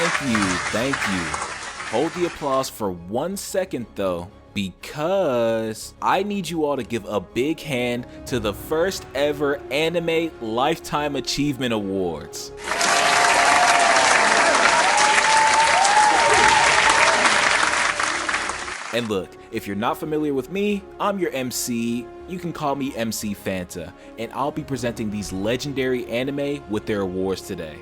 Thank you. Hold the applause for 1 second though, because I need you all to give a big hand to the first ever Anime Lifetime Achievement Awards. And look, if you're not familiar with me, I'm your MC. You can call me MC Phanta, and I'll be presenting these legendary anime with their awards today.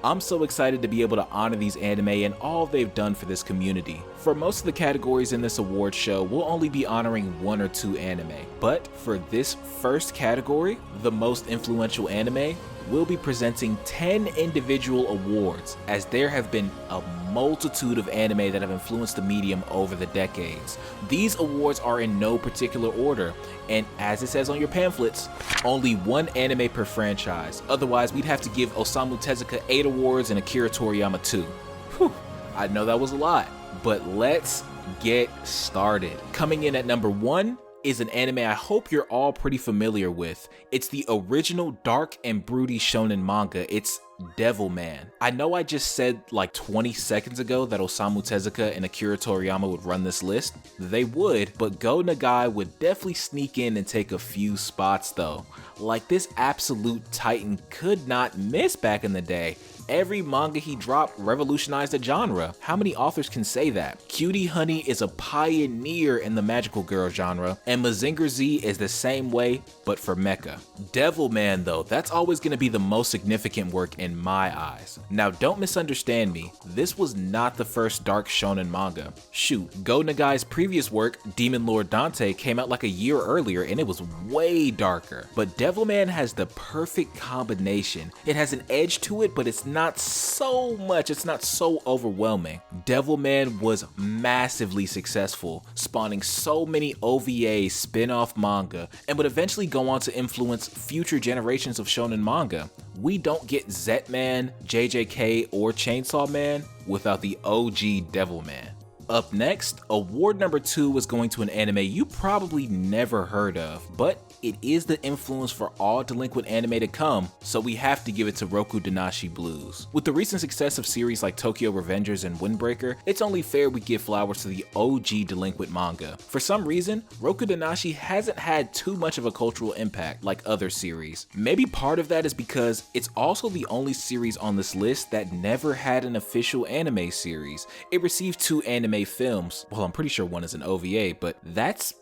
I'm so excited to be able to honor these anime and all they've done for this community. For most of the categories in this award show, we'll only be honoring 1 or 2 anime. But for this first category, the most influential anime, we'll be presenting 10 individual awards, as there have been a multitude of anime that have influenced the medium over the decades. These awards are in no particular order, and as it says on your pamphlets, only 1 anime per franchise. Otherwise, we'd have to give Osamu Tezuka 8 awards and Akira Toriyama 2. Whew, I know that was a lot, but let's get started. Coming in at number 1 is an anime I hope you're all pretty familiar with. It's the original dark and broody shonen manga. It's Devilman. I know I just said like 20 seconds ago that Osamu Tezuka and Akira Toriyama would run this list. They would, but Go Nagai would definitely sneak in and take a few spots though. Like, this absolute titan could not miss back in the day. Every manga he dropped revolutionized the genre. How many authors can say that? Cutie Honey is a pioneer in the magical girl genre, and Mazinger Z is the same way, but for mecha. Devilman though, that's always going to be the most significant work in my eyes. Now don't misunderstand me, this was not the first dark shonen manga. Shoot, Go Nagai's previous work, Demon Lord Dante, came out like a year earlier and it was way darker. But Devilman has the perfect combination. It has an edge to it, but it's not so much, it's not so overwhelming. Devilman was massively successful, spawning so many OVA spin-off manga, and would eventually go on to influence future generations of shonen manga. We don't get Zetman, JJK, or Chainsaw Man without the OG Devilman. Up next, award number 2 is going to an anime you probably never heard of, but it is the influence for all delinquent anime to come, so we have to give it to Roku Denashi Blues. With the recent success of series like Tokyo Revengers and Windbreaker, it's only fair we give flowers to the OG delinquent manga. For some reason, Roku Denashi hasn't had too much of a cultural impact like other series. Maybe part of that is because it's also the only series on this list that never had an official anime series. It received 2 anime films, well, I'm pretty sure one is an OVA, but that's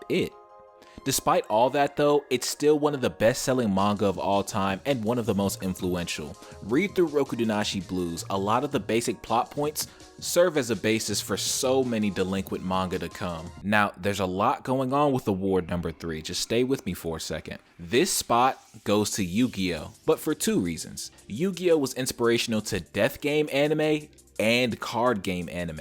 it. Despite all that though, it's still one of the best-selling manga of all time and one of the most influential. Read through Roku Denashi Blues, a lot of the basic plot points serve as a basis for so many delinquent manga to come. Now, there's a lot going on with award number 3, just stay with me for a second. This spot goes to YuGiOh, but for 2 reasons. YuGiOh was inspirational to death game anime and card game anime.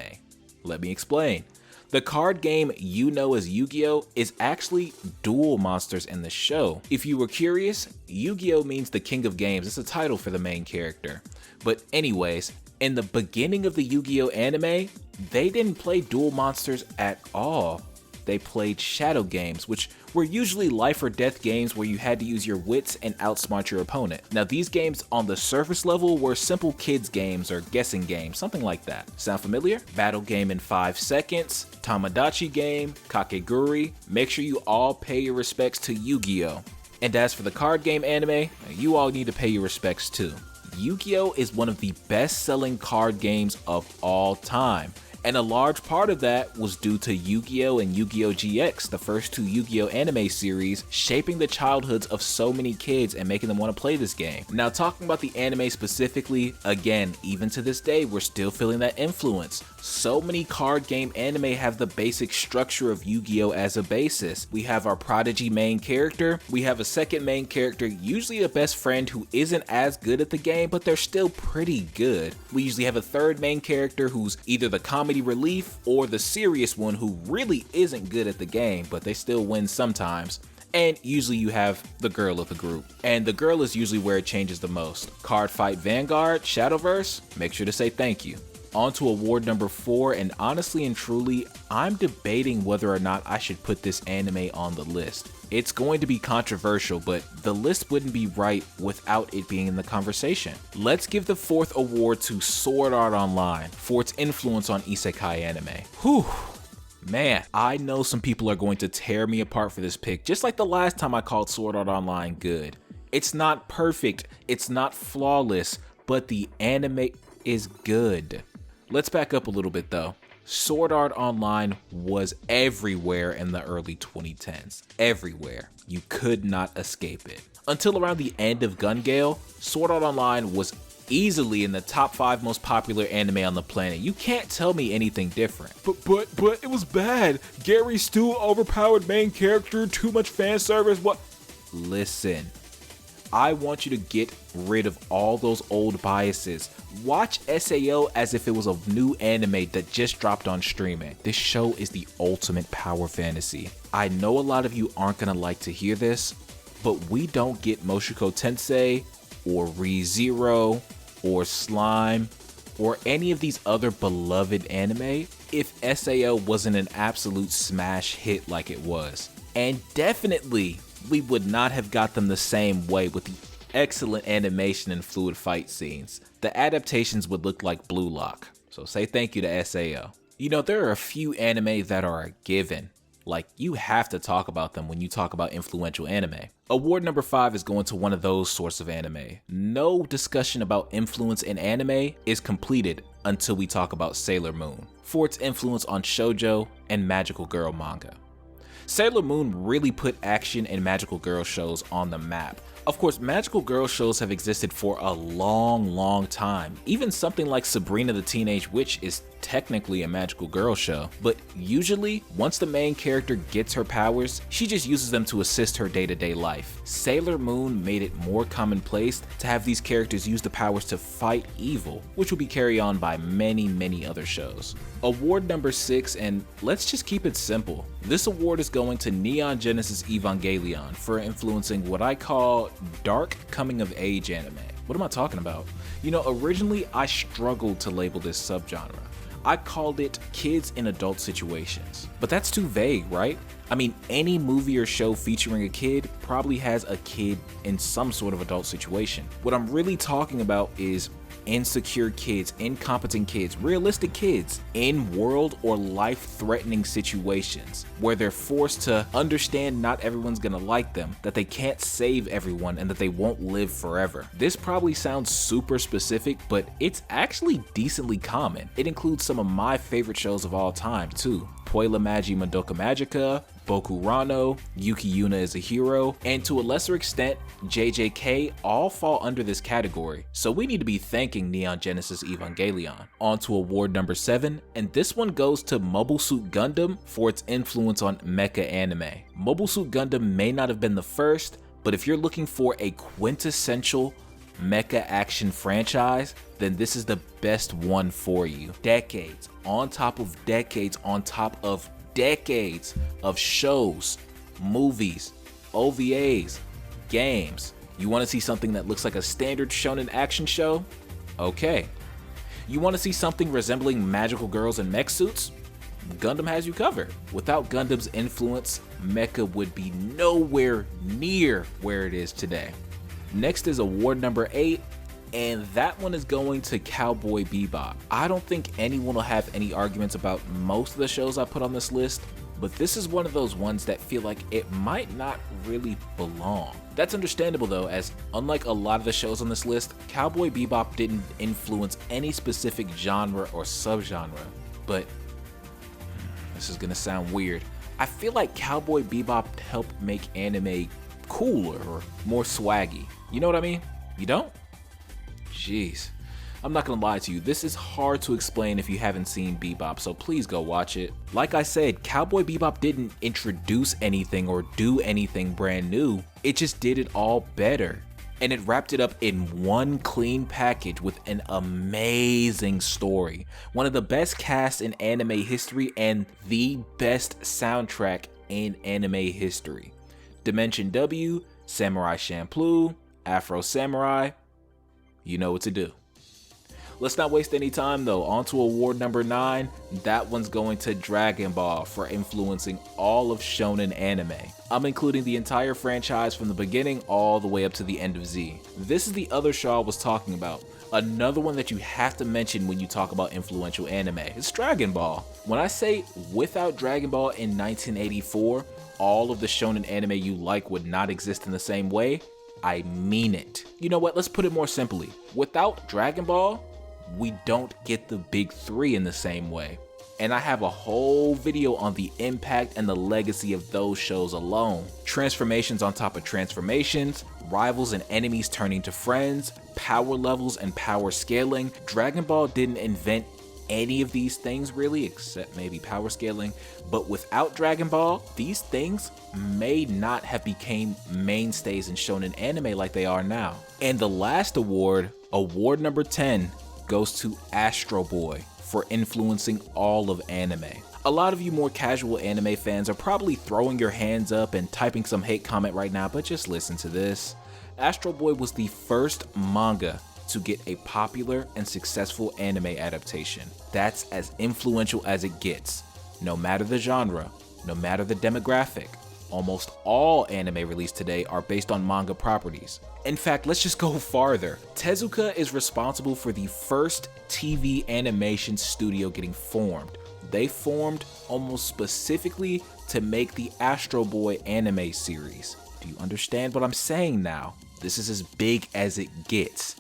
Let me explain. The card game you know as YuGiOh is actually Duel Monsters in the show. If you were curious, YuGiOh means the king of games. It's a title for the main character. But anyways, in the beginning of the YuGiOh anime, they didn't play Duel Monsters at all. They played shadow games, which were usually life or death games where you had to use your wits and outsmart your opponent. Now these games on the surface level were simple kids games or guessing games, something like that. Sound familiar? Battle game in 5 seconds, Tamagotchi game, Kakegurui. Make sure you all pay your respects to YuGiOh. And as for the card game anime, you all need to pay your respects too. YuGiOh is one of the best-selling card games of all time. And a large part of that was due to YuGiOh and Yu-Gi-Oh! GX, the first 2 Yu-Gi-Oh! Anime series, shaping the childhoods of so many kids and making them want to play this game. Now talking about the anime specifically, again, even to this day, we're still feeling that influence. So many card game anime have the basic structure of Yu-Gi-Oh! As a basis. We have our prodigy main character, we have a second main character, usually a best friend who isn't as good at the game, but they're still pretty good. We usually have a third main character who's either the comedy relief or the serious one who really isn't good at the game, but they still win sometimes. And usually you have the girl of the group. And the girl is usually where it changes the most. Card Fight Vanguard, Shadowverse, make sure to say thank you. On to award number 4, and honestly and truly, I'm debating whether or not I should put this anime on the list. It's going to be controversial, but the list wouldn't be right without it being in the conversation. Let's give the 4th award to Sword Art Online for its influence on isekai anime. Whew. Man, I know some people are going to tear me apart for this pick, just like the last time I called Sword Art Online good. It's not perfect, it's not flawless, but the anime is good. Let's back up a little bit though. Sword Art Online was everywhere in the early 2010s. Everywhere. You could not escape it. Until around the end of Gun Gale, Sword Art Online was easily in the top 5 most popular anime on the planet. You can't tell me anything different. But it was bad. Gary Stu, overpowered main character, too much fan service, what? Listen, I want you to get rid of all those old biases. Watch SAO as if it was a new anime that just dropped on streaming. This show is the ultimate power fantasy. I know a lot of you aren't gonna like to hear this, but we don't get Moshiko Tensei or ReZero or Slime or any of these other beloved anime if SAO wasn't an absolute smash hit like it was. And definitely, we would not have got them the same way with the excellent animation and fluid fight scenes. The adaptations would look like Blue Lock, so say thank you to SAO. You know, there are a few anime that are a given. Like, you have to talk about them when you talk about influential anime. Award number 5 is going to one of those sorts of anime. No discussion about influence in anime is completed until we talk about Sailor Moon, for its influence on shoujo and magical girl manga. Sailor Moon really put action and magical girl shows on the map. Of course, magical girl shows have existed for a long time. Even something like Sabrina the Teenage Witch is technically a magical girl show, but usually, once the main character gets her powers, she just uses them to assist her day-to-day life. Sailor Moon made it more commonplace to have these characters use the powers to fight evil, which will be carried on by many other shows. Award number 6, and let's just keep it simple. This award is going to Neon Genesis Evangelion for influencing what I call dark coming-of-age anime. What am I talking about? You know, originally I struggled to label this subgenre. I called it kids in adult situations. But that's too vague, right? I mean, any movie or show featuring a kid probably has a kid in some sort of adult situation. What I'm really talking about is insecure kids, incompetent kids, realistic kids in world or life-threatening situations where they're forced to understand not everyone's gonna like them, that they can't save everyone, and that they won't live forever. This probably sounds super specific, but it's actually decently common. It includes some of my favorite shows of all time too. Puella Magi Madoka Magica, Boku Rano, Yuki Yuna is a Hero, and to a lesser extent, JJK all fall under this category, so we need to be thanking Neon Genesis Evangelion. On to award number 7, and this one goes to Mobile Suit Gundam for its influence on mecha anime. Mobile Suit Gundam may not have been the first, but if you're looking for a quintessential mecha action franchise, then this is the best one for you. Decades on top of decades on top of decades of shows, movies, OVAs, games. You want to see something that looks like a standard shonen action show? Okay. You want to see something resembling magical girls in mech suits? Gundam has you covered. Without Gundam's influence, mecha would be nowhere near where it is today. Next is award number 8, and that one is going to Cowboy Bebop. I don't think anyone will have any arguments about most of the shows I put on this list, but this is one of those ones that feel like it might not really belong. That's understandable though, as unlike a lot of the shows on this list, Cowboy Bebop didn't influence any specific genre or subgenre. But this is gonna sound weird. I feel like Cowboy Bebop helped make anime cooler or more swaggy. You know what I mean? You don't? Jeez. I'm not gonna lie to you, this is hard to explain if you haven't seen Bebop, so please go watch it. Like I said, Cowboy Bebop didn't introduce anything or do anything brand new, it just did it all better. And it wrapped it up in one clean package with an amazing story, one of the best casts in anime history, and the best soundtrack in anime history. Dimension W, Samurai Champloo, Afro Samurai, you know what to do. Let's not waste any time though. On to award number 9. That one's going to Dragon Ball for influencing all of shonen anime. I'm including the entire franchise from the beginning all the way up to the end of Z. This is the other show I was talking about. Another one that you have to mention when you talk about influential anime is Dragon Ball. When I say without Dragon Ball in 1984, all of the shonen anime you like would not exist in the same way, I mean it. You know what, let's put it more simply. Without Dragon Ball, we don't get the big 3 in the same way. And I have a whole video on the impact and the legacy of those shows alone. Transformations on top of transformations, rivals and enemies turning to friends, power levels and power scaling. Dragon Ball didn't invent any of these things really, except maybe power scaling. But without Dragon Ball, these things may not have became mainstays in shonen anime like they are now. And the last award, award number 10, goes to Astro Boy for influencing all of anime. A lot of you more casual anime fans are probably throwing your hands up and typing some hate comment right now, but just listen to this. Astro Boy was the first manga to get a popular and successful anime adaptation. That's as influential as it gets. No matter the genre, no matter the demographic, almost all anime released today are based on manga properties. In fact, let's just go farther. Tezuka is responsible for the first TV animation studio getting formed. They formed almost specifically to make the Astro Boy anime series. Do you understand what I'm saying now? This is as big as it gets.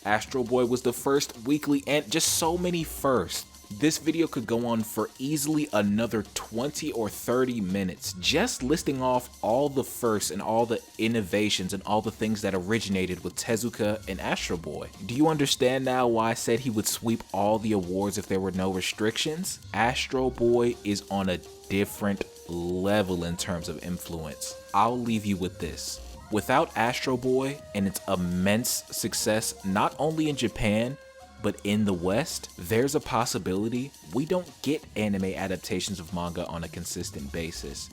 Astro Boy was the first weekly and just so many firsts. This video could go on for easily another 20 or 30 minutes, just listing off all the firsts and all the innovations and all the things that originated with Tezuka and Astro Boy. Do you understand now why I said he would sweep all the awards if there were no restrictions? Astro Boy is on a different level in terms of influence. I'll leave you with this. Without Astro Boy and its immense success not only in Japan, but in the West, there's a possibility we don't get anime adaptations of manga on a consistent basis.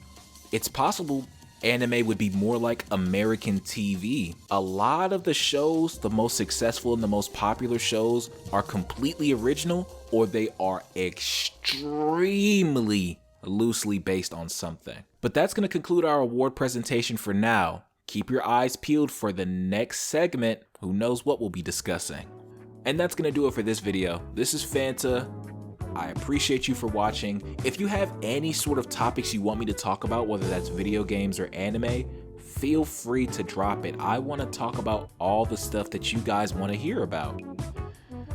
It's possible anime would be more like American TV. A lot of the shows, the most successful and the most popular shows, are completely original or they are extremely loosely based on something. But that's going to conclude our award presentation for now. Keep your eyes peeled for the next segment. Who knows what we'll be discussing. And that's gonna do it for this video. This is Phanta. I appreciate you for watching. If you have any sort of topics you want me to talk about, whether that's video games or anime, feel free to drop it. I want to talk about all the stuff that you guys want to hear about.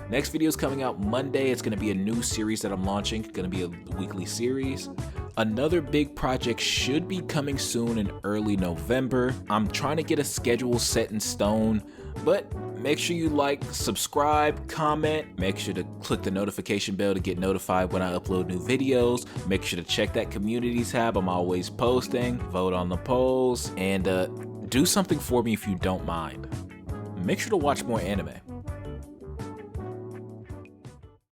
Next video is coming out Monday. It's going to be a new series that I'm launching. It's going to be a weekly series. Another big project should be coming soon in early November. I'm trying to get a schedule set in stone, but make sure you like, subscribe, comment. Make sure to click the notification bell to get notified when I upload new videos. Make sure to check that community tab. I'm always posting. Vote on the polls. And do something for me if you don't mind. Make sure to watch more anime.